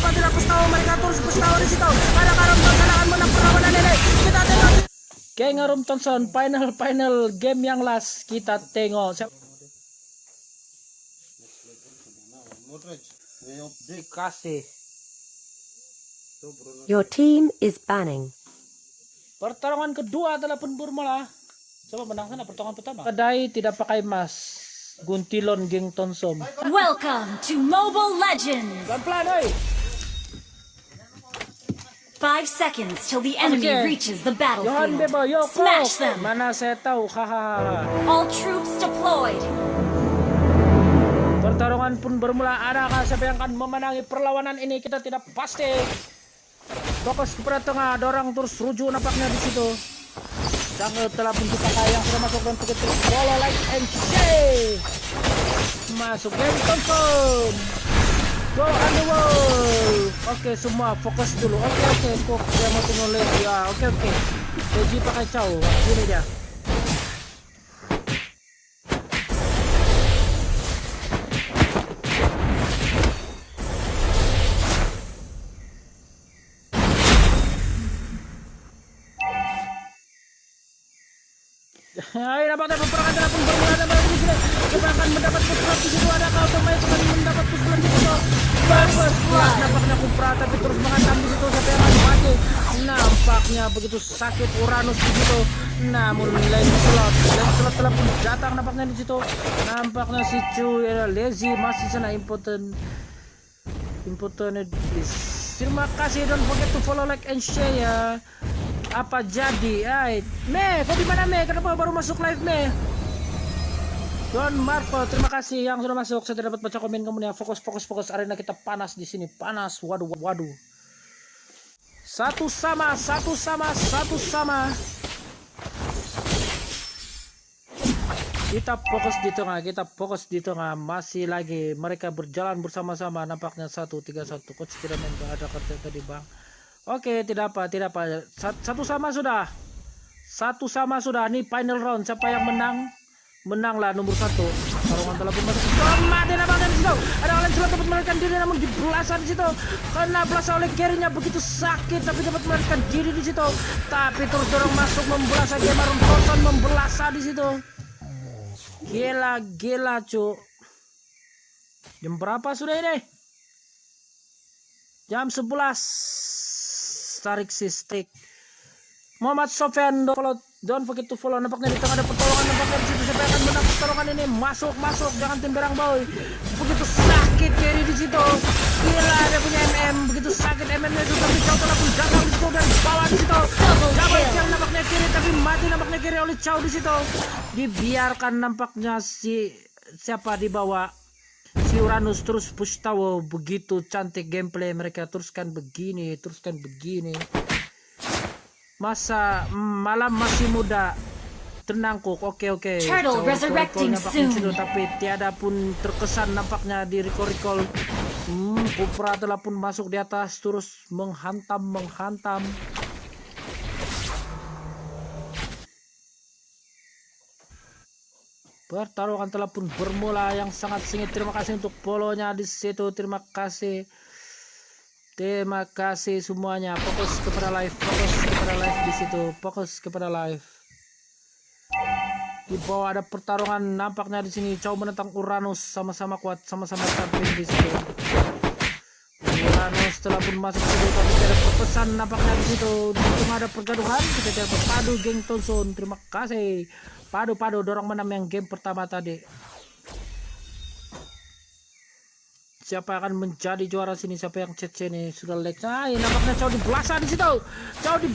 apa tidak pustawa mereka terus pustawa di situ. Ada Ngarum Thompson akan menang perlawanan ini. Kita tengok. Oke, Ngarum Thompson final game yang last kita tengok. Kasih. Your team is banning. Pertarungan kedua adalah pun bermula. Coba menang sana pertarungan pertama. Kedai tidak pakai emas. Guntilon geng Thompson. Welcome to Mobile Legends. Pelan-pelan, oi. 5 seconds till the enemy Okay. reaches the Johan battlefield. Bebo, Yoko. Smash them. Mana saya tahu, hahaha. All troops deployed. Pertarungan pun bermula. Adakah siapa yang akan memenangi perlawanan ini? Kita tidak pasti. Fokus kepada tengah, dorang terus rujuk nampaknya di situ. Jungle telah pun dipakai yang sudah masuk dan begitu follow like and share. Masuk game Thompson. Go underworld. Oke, semua fokus dulu. Oke. Kok dia mau tunggu lagi ya. Oke. Leji pakai cow. Ini dia. Ayo nampaknya peperangan telah pun bermula dan baru di sini. Kita akan mendapat pukulan di situ. Adakah otomatis akan mendapat pukulan di situ? Bagus. Nampaknya Kupra tapi terus menghantam di situ. Siapa yang akan mati? Nampaknya begitu sakit Uranus di situ. Namun Lancelot telah pun datang nampaknya di situ. Nampaknya si Cuy lazy masih sana impotent. Terima kasih, don't forget to follow, like and share ya. Apa jadi? Me, kau di mana Me? Kenapa baru masuk live Me? Don Marco, terima kasih yang sudah masuk. Saya tidak dapat baca komen kamu ya. Fokus. Arena kita panas di sini. Panas. Waduh. Satu sama. Kita fokus di tengah. Masih lagi mereka berjalan bersama-sama. Nampaknya 1-3-1. Coach tidak main, ada kata tadi bang. Oke, tidak apa. Satu sama sudah. Ini final round. Siapa yang menang? Menanglah nomor 1. Pertarungan telah pun masuk. Mati nampaknya di situ. Ada Lancelot dapat melarikan diri namun dibelasah di situ. Kena belasah oleh Gerinya begitu sakit tapi dapat melarikan diri di situ. Tapi terus dorong masuk membelasah Ngarum Thompson membelasah di situ. Gila cu. Jam berapa sudah ini? Jam 11. Tarik si stick. Muhammad Sofyan, don't forget to follow. Nampaknya di tengah ada pertolongan. Nampaknya di situ siapa yang akan menang pertolongan ini? Masuk. Jangan timberang boy. Begitu sakit Kerry di situ. Gila, dia punya MM. Begitu sakit MM-nya itu tapi Chow telah pun datang di situ dari bawah di situ. Double kill nampaknya Kerry tapi mati nampaknya Kerry oleh Chow di situ. Dibiarkan nampaknya siapa di bawah. Si Uranus terus push tower. Begitu cantik gameplay mereka. Teruskan begini. Masa malam masih muda. Tenang kok. Oke. Turtle resurrecting soon. Tapi tiada pun terkesan nampaknya di recall. Kupra telah pun masuk di atas. Terus menghantam. Pertarungan telah pun bermula yang sangat sengit. Terima kasih untuk follow-nya di situ. Terima kasih semuanya. Fokus kepada live di situ. Fokus kepada live. Di bawah ada pertarungan nampaknya di sini. Chow menentang Uranus sama-sama kuat, sama-sama champion di situ. Uranus telah pun masuk ke situ tapi tidak berpesan nampaknya di situ. Di tengah ada pergaduhan. Kita tidak berpadu geng Thompson. Terima kasih. Padu dorong menang yang game pertama tadi. Siapa akan menjadi juara sini? Siapa yang CC nih? Sudah like. Nampaknya Chow dibelasah di situ. Tapi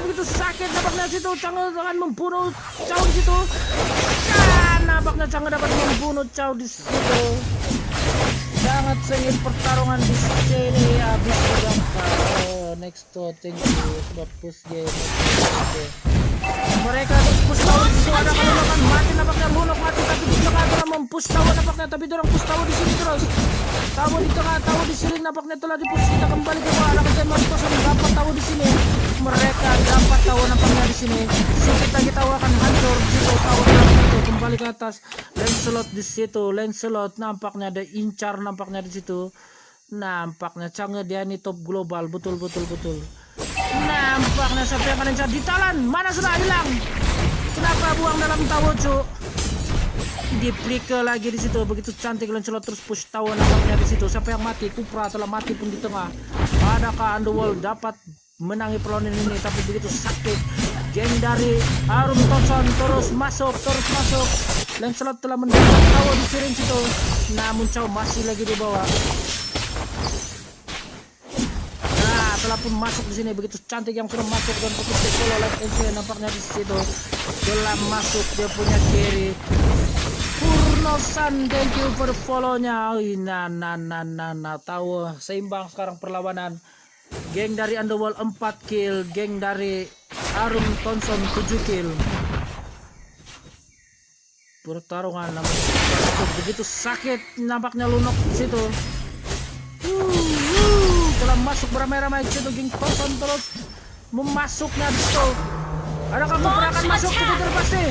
begitu sakit nampaknya di situ. Chang'e akan membunuh Chow di situ. Nampaknya Chang'e dapat membunuh Chow di situ. Sangat sengit pertarungan di sini. Habis sudah. Next to thank you sudah push game. Mereka terus push tower di situ. Ada kalau akan mati nampaknya bunuh mati tapi di tengah dorang mempush tower nampaknya tapi dorang push tower di sini terus. Tower di tengah, tower di sini nampaknya telah dipush. Kita kembali ke bawah. Ada Ngarum Thompson dapat tower di sini. Mereka dapat tower nampaknya di sini. Kita akan hancur di situ tower itu kembali ke atas. Lancelot di situ. Lancelot nampaknya ada incar nampaknya di situ. Nampaknya canggih dia nih top global. Betul. Nampaknya sampai yang kalian ditalan. Mana sudah hilang? Kenapa buang dalam tawo, cuk? Di flicker lagi di situ. Begitu cantik Lancelot terus push tawo nampaknya di situ. Siapa yang mati? Kupra telah mati pun di tengah. Adakah Underworld dapat menangi perlawanan ini? Tapi begitu sakit. Geng dari Arum Thompson terus masuk. Lancelot telah mendapat tawo di siring situ. Namun Chow masih lagi di bawah. Telah pun masuk di sini. Begitu cantik yang sudah masuk dan fokus di follow left and share nampaknya di situ. Telah masuk dia punya carry. Purnosan, thank you for the follow-nya. Tahu seimbang sekarang perlawanan. Geng dari Underworld 4 kill, geng dari Arum Thompson 7 kill. Pertarungan nampaknya begitu sakit nampaknya Lunok di situ. Telah masuk beramai-ramai ke situ. Geng Thompson terus memasuknya di situ. Adakah peperangan masuk ke situ pasti?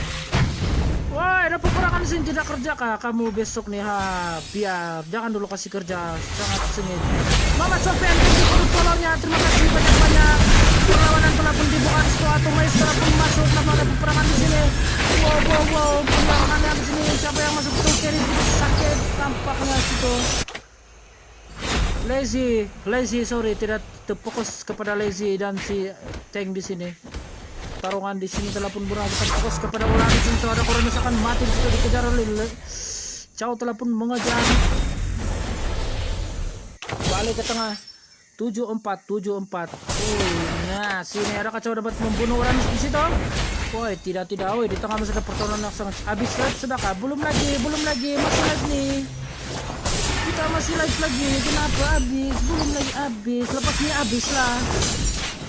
Wah, ada peperangan di sini. Tidak kerja kah kamu besok nih? Biar jangan dulu kasih kerja, sangat sengit. Mama Sofian, thank you for follow-nya. Terima kasih banyak-banyak. Perlawanan telah pun dibuka di situ. Atau Maestro pun masuk. Nama ada peperangan di sini. Wow. Perlawanan di sini. Siapa yang masuk ke kiri? Sakit tampaknya situ. Lazy, sorry, tidak terfokus kepada Lazy dan si Tank di sini. Pertarungan di sini telah pun berakhir. Fokus kepada orang di sini. Ada orang misalkan mati di situ dikejar oleh Chow telah pun mengejar. Balik ke tengah. 7-4. Nah, sini ada kacau dapat membunuh orang di situ. Woi, tidak. Woi, di tengah masih ada pertarungan yang sangat habis live sudah kah? Belum lagi, masih live nih. Kita masih live lagi. Kenapa habis? Belum lagi habis. Lepas ini habis lah.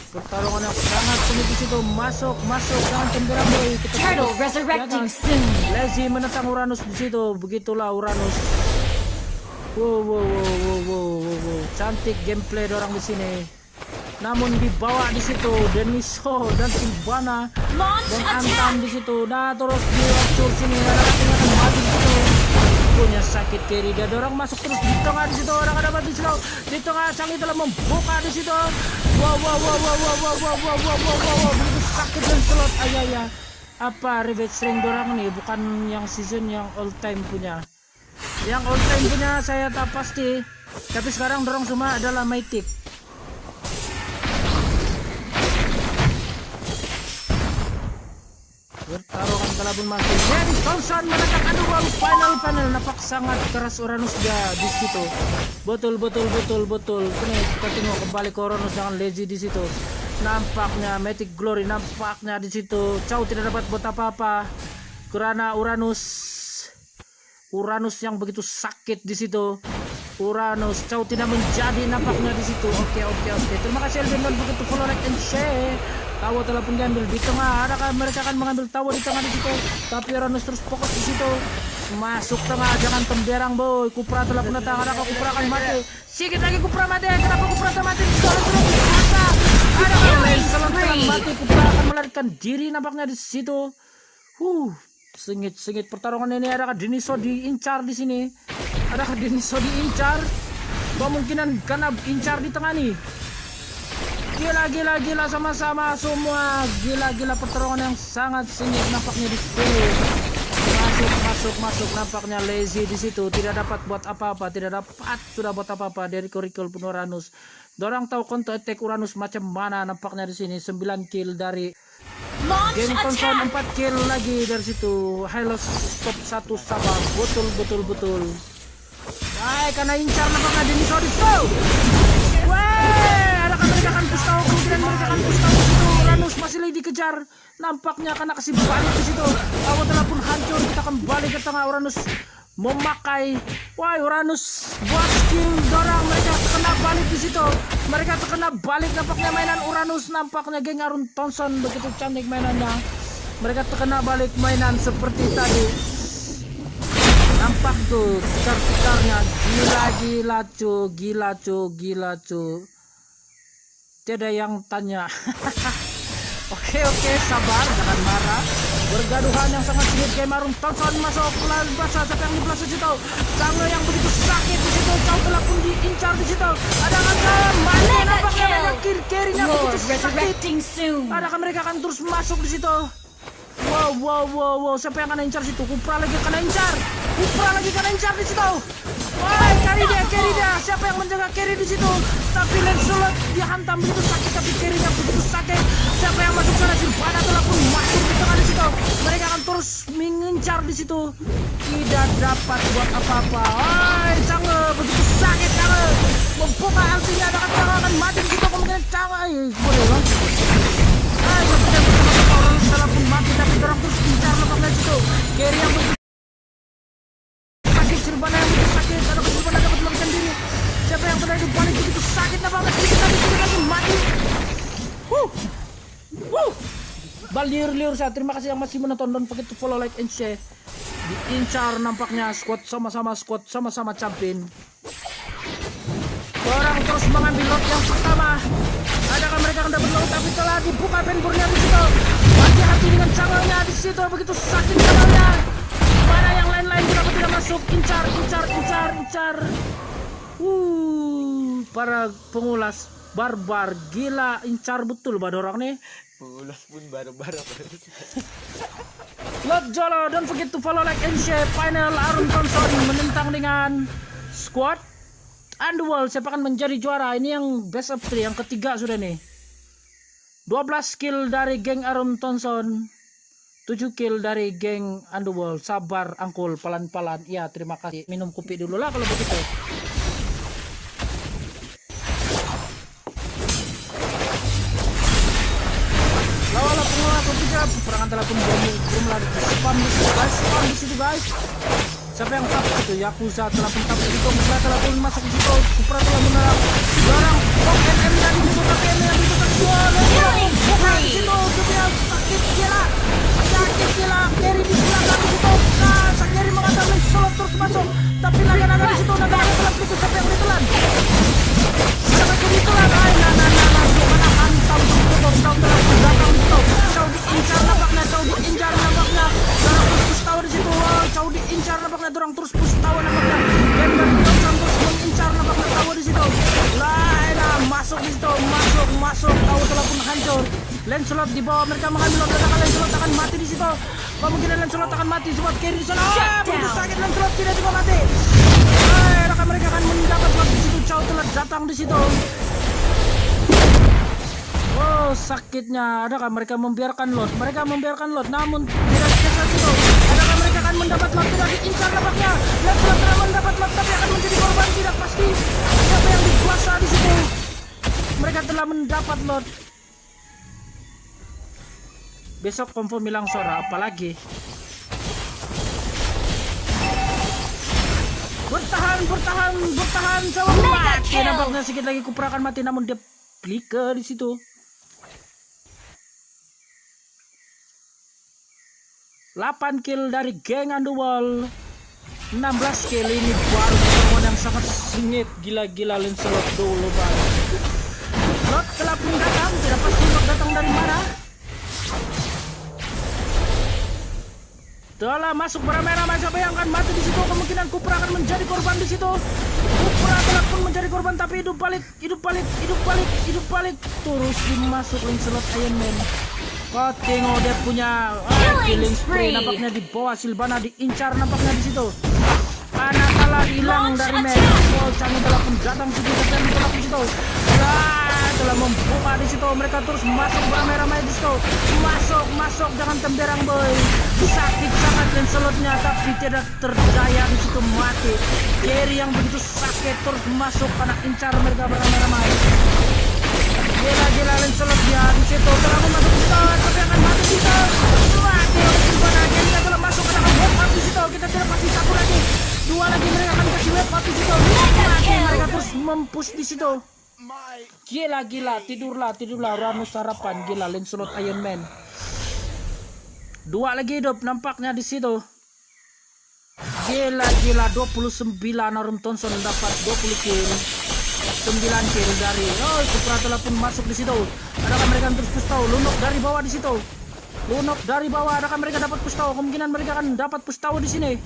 Pertarungan yang sangat sengit di situ. Masuk. Jangan cemberang boy. Turtle resurrecting soon. Lazy menentang Uranus di situ. Begitulah Uranus. Wow. Cantik gameplay orang di sini. Namun dibawa di situ Deniso dan Silvana dan Antam di situ. Nah, terus diocur sini. Ada kakinya akan maju di situ. Punya sakit kiri dia. Orang masuk terus di tengah di situ. Orang ada di situ. Di tengah Changi telah membuka di situ. Wow. Begitu sakit dan slot. Ayah. Apa revenge ring dorang nih? Bukan yang season yang all time punya. Yang all time punya saya tak pasti. Tapi sekarang dorong semua adalah Mythic. Pertarungan telah pun masih. Jadi Thompson menetapkan uang final. Nampak sangat keras Uranus dia di situ. Betul. Ini kita tengok kembali ke Uranus dengan Lazy di situ. Nampaknya Mythic Glory nampaknya di situ. Chow tidak dapat buat apa-apa karena Uranus yang begitu sakit di situ. Chow tidak menjadi nampaknya di situ. Oke. Terima kasih Elvin dan begitu follow, like and share. Tawo telah pun diambil di tengah. Adakah mereka akan mengambil Tawo di tengah di situ? Tapi Uranus terus fokus di situ. Masuk tengah, jangan temberang boy. Kupra telah pun datang. Adakah Kupra akan mati? Sedikit lagi Kupra mati. Kenapa Kupra telah mati? Adakah Lancelot telah mati? Kupra akan melarikan diri nampaknya di situ. Sengit pertarungan ini. Adakah Deniso diincar di sini? Adakah Deniso diincar? Kemungkinan karena incar di tengah nih. Gila sama-sama semua. Gila pertarungan yang sangat sengit nampaknya di situ. Masuk nampaknya Lazy di situ. Tidak dapat buat apa-apa. Sudah buat apa-apa dari Curricle pun Uranus. Dorang tahu counter attack Uranus macam mana nampaknya di sini. 9 kill dari Geng Thompson, 4 kill lagi dari situ. Halo stop 1 sama. Betul. Karena incar nampaknya Deniso di situ. Mereka akan push tahu, kemudian mereka akan push tahu situ. Uranus masih lagi dikejar. Nampaknya karena kasih balik di situ. Tawo telah pun hancur. Kita akan balik ke tengah. Uranus memakai. Uranus buat skill dorang. Mereka terkena balik di situ. Mereka terkena balik nampaknya mainan Uranus. Nampaknya geng Arum Thompson begitu cantik mainannya. Mereka terkena balik mainan seperti tadi. Nampak tuh tikar-tikarnya. Gila cu. Tidak yang tanya. Oke, sabar, jangan marah. Bergaduhan yang sangat sengit. Game Arum Thompson masuk pelan basah. Siapa yang di belah situ? Sange yang begitu sakit di situ. Chow telah pun diincar di situ. Adakah mati nampaknya mereka kiri-kirinya Lord begitu sakit. resurrecting soon. Adakah mereka akan terus masuk di situ? Wow. Siapa yang akan incar situ? Kupra lagi akan incar. Di situ. Wah, carry dia. Siapa yang menjaga carry di situ? Tapi Lancelot dihantam begitu sakit, tapi carry-nya begitu sakit. Siapa yang masuk sana? Silvana telah pun masuk di tengah di situ. Mereka akan terus mengincar di situ. Tidak dapat buat apa-apa. Wah, Sange begitu sakit Sange. Membuka artinya Sange akan mati di situ. Kemungkinan Sange. Boleh bang. Sepertinya bersama orang telah pun mati, tapi orang terus incar nampaknya situ. Carry yang begitu sakit, Silvana yang begitu sakit. Adakah Silvana dapat melarikan diri? Siapa yang berada di balik begitu sakit nampaknya sedikit lagi mati. Liur saya. Terima kasih yang masih menonton. Don't forget to follow, like, and share. Diincar nampaknya squad sama-sama champion. Orang terus mengambil lot yang pertama. Adakah mereka akan dapat lot? Tapi telah dibuka penburnya di situ. Hati-hati dengan canggulnya di situ. Begitu sakit canggulnya. Mana yang lain-lain juga tidak masuk. Incar. Para pengulas barbar gila, incar betul pada orang nih. Pengulas pun barbar. Lot Jolo, don't forget to follow, like, and share. Final Arum Thompson menentang dengan squad Underworld. Siapa akan menjadi juara? Ini yang best of 3, yang ketiga sudah nih. 12 kill dari geng Arum Thompson, 7 kill dari geng Underworld. Sabar angkul, pelan-pelan. Iya, terima kasih. Minum kopi dulu lah kalau begitu. Lawan pengelola ketiga, peperangan telah pun belum lari. Spam di situ guys. Siapa yang tap itu? Yakuza telah pun tap di situ. Kupra telah pun masuk di situ. Kupra telah menerang. Dorang Kok MM dan di situ. Tapi MM yang itu terjual. Bukan di situ. Dia sakit gila. Carry di belakang di situ. Carry mengatakan Solot terus masuk. Tapi naga-naga di situ. Naga-naga telah begitu. Siapa yang ditelan? Siapa yang ditelan? Gimana hantam di situ. Chow telah pun datang di situ. Chow diincar nampaknya. Dorang terus tahu di situ. Chow diincar nampaknya. Dorang terus tahu nampaknya. Denver Thompson terus mengincar nampaknya. Tahu di situ. Masuk di situ. Masuk. Tahu telah pun hancur. Lancelot di bawah, mereka mengambil lot. Katakan Lancelot akan mati di situ. Kemungkinan Lancelot akan mati. Sebab carry di sana. Begitu sakit Lancelot tidak juga mati. Mereka akan mendapat lot di situ. Chow telah datang di situ. Oh, sakitnya. Adakah mereka membiarkan lot? Namun tidak biasa situ. Adakah mereka akan mendapat lot? Tidak diincar nampaknya. Lancelot telah mendapat lot, tapi akan menjadi korban. Tidak pasti. Siapa yang dikuasa di situ? Mereka telah mendapat lot. Besok confirm bilang Sora, apalagi bertahan coba mati. Nampaknya sedikit lagi Kupra akan mati, namun dia klike di situ. 8 kill dari geng Underworld, 16 kill. Ini baru pertemuan yang sangat sengit. Gila Lancelot dulu bang. Lot telah pun datang, tidak pasti Lot datang dari mana. Telah masuk beramai-ramai. Siapa yang akan mati di situ? Kemungkinan Kupra akan menjadi korban di situ. Kupra telah pun menjadi korban, tapi hidup balik. Terus dimasuk Lancelot Iron Man. Kau tengok dia punya killing spree. Nampaknya di bawah. Silvana diincar nampaknya di situ. Manakala hilang dari match. Oh, Changi telah pun datang situ. Changi telah di situ. Telah membuka di situ. Mereka terus masuk beramai-ramai di situ. Masuk jangan temberang boy. Sakit sangat Lancelotnya, tapi tidak terjaya di situ, mati. Carry yang begitu sakit terus masuk karena incar mereka beramai-ramai. Gila Lancelot dia di situ. Telah masuk di situ. Tapi akan mati di situ. Mati oleh Silvana. Kita telah masuk ke dalam web up di situ. Kita tidak pasti satu lagi. 2 lagi mereka akan kasih web up di situ. Mati mereka terus mempush di situ. Gila tidurlah Ranu sarapan. Gila Lancelot Iron Man. 2 lagi hidup nampaknya di situ. Gila 29 Arum Thompson dapat 20 kill. 9 kill dari Kupra telah pun masuk di situ. Adakah mereka terus tahu lunok dari bawah di situ. Lunok dari bawah, adakah mereka dapat push tower? Kemungkinan mereka akan dapat push tower di sini.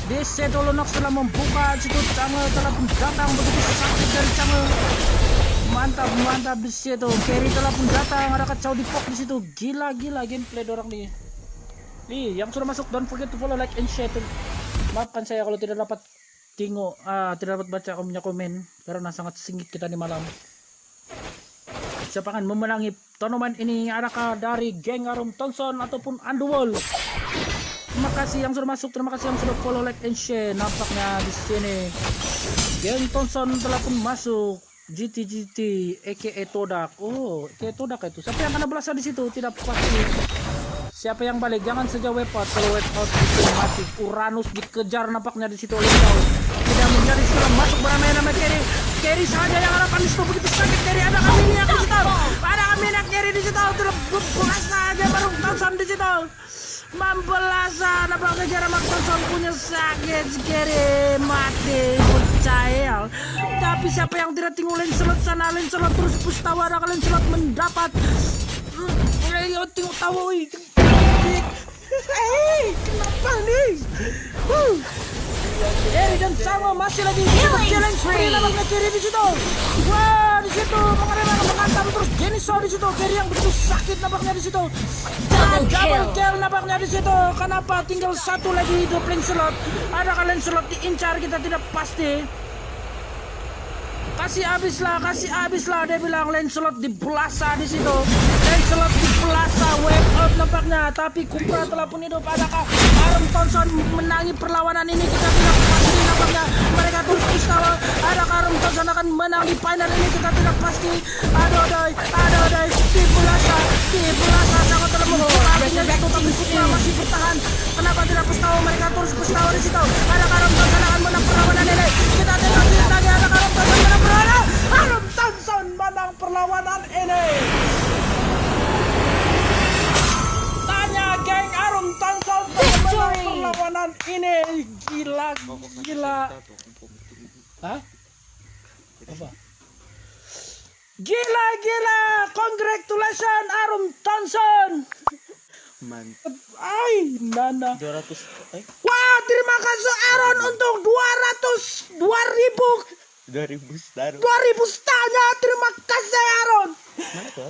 Di situ Lunok setelah membuka situ Chang'e telah pun datang begitu sakit dari Chang'e. Mantap di situ. Carry telah pun datang, ada kacau di pok di situ. Gila gameplay dorang nih. Nih, yang sudah masuk don't forget to follow, like and share. Maafkan saya kalau tidak dapat tidak dapat baca komen karena sangat singit kita di malam. Siapa akan memenangi turnamen ini? Adakah dari geng Arum Thompson ataupun Underworld? Terima kasih yang sudah masuk, terima kasih yang sudah follow, like and share. Nampaknya di sini geng Thompson telah pun masuk. GT aka Todak. Oh, aka Todak itu. Siapa yang kena belasah di situ? Tidak pasti. Siapa yang balik? Jangan saja wipe out. Kalau wipe out itu mati. Uranus dikejar nampaknya di situ oleh kau. Tidak menjadi setelah masuk beramai nama Kerry. Kerry saja yang harapan di situ begitu sakit. Kerry ada kami minyak di situ. Ada kami minyak Kerry di situ. Terus belas aja baru Thompson di situ. Membelasa nampaknya jarak Thompson punya sakit. Kerry mati. Percaya. Tapi siapa yang tidak tinggal Lancelot sana? Lancelot terus push tower. Ada Lancelot mendapat. Tengok tahu. Kenapa nih? Kerry dan Chang'e masih lagi challenge free nampaknya Kerry di situ. Wah, di situ mengantam terus Geniso di situ. Kerry yang begitu sakit nampaknya di situ. Double kill nampaknya di situ. Kenapa tinggal satu lagi hidup Lancelot? Adakah Lancelot diincar? Kita tidak pasti. Kasih habis lah dia bilang. Lancelot dibelasa di situ. Lancelot dibelasa, wake up nampaknya. Tapi Kupra telah pun hidup. Adakah Arum Thompson menangi perlawanan ini? Kita tidak pasti nampaknya. Mereka terus tower. Adakah Arum Thompson akan menang di final ini? Kita tidak pasti. Aduh dibelasa sangat telah membuka apinya di situ. Tapi Kupra masih bertahan. Kenapa tidak push tower? Mereka terus push tower di situ. Adakah Arum Thompson akan menang perlawanan ini? Kita tidak lihat lagi. Adakah Arum Thompson menang perlawanan? Arum Thompson menang perlawanan ini. Tanya geng Arum Thompson menang perlawanan ini. Gila. Hah? Apa? Gila. Congratulations Arum Thompson. Mantap. Ay, Nana. 200. Wah, terima kasih Aaron untuk 2000 star. 2000 starnya. Terima kasih Aaron. Mana tuh?